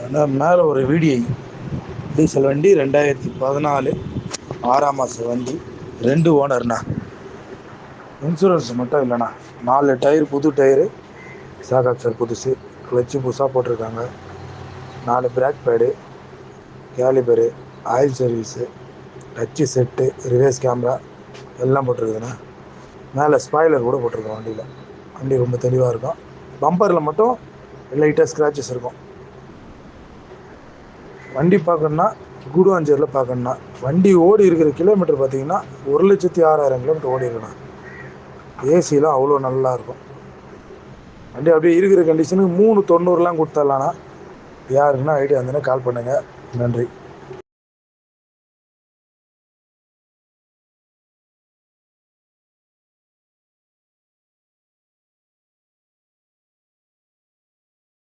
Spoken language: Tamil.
ஆனால் மேலே ஒரு VDI டீசல் வண்டி 2014 6ஆம் மாதம் வண்டி, 2 ஓனர்ண்ணா. இன்சூரன்ஸ் மட்டும் இல்லைண்ணா. 4 டயர் புது டயரு, சாகாக்சர் புதுசு, கிளச்சு புதுசாக போட்டிருக்காங்க. 4 brake pad, caliper, oil service, touch set, reverse camera எல்லாம் போட்டிருக்குதுண்ணா. மேலே ஸ்பாய்லர் கூட போட்டிருக்கோம் வண்டியில். வண்டி ரொம்ப தெளிவாக இருக்கும். பம்பரில் மட்டும் லைட்டாக ஸ்க்ராச்சஸ் இருக்கும். வண்டி பார்க்கணுன்னா கூடுவாஞ்சேரியில் பார்க்கணுன்னா, வண்டி ஓடி இருக்கிற கிலோமீட்டர் பார்த்தீங்கன்னா 1,06,000 கிலோமீட்டர் ஓடி இருக்குண்ணா. ஏசிலாம் அவ்வளோ நல்லாயிருக்கும். வண்டி அப்படியே இருக்கிற கண்டிஷனுக்கு 3,90,000 கொடுத்துடலாண்ணா. யாருக்குன்னா ஐடியா இருந்ததுன்னா கால் பண்ணுங்கள். நன்றி.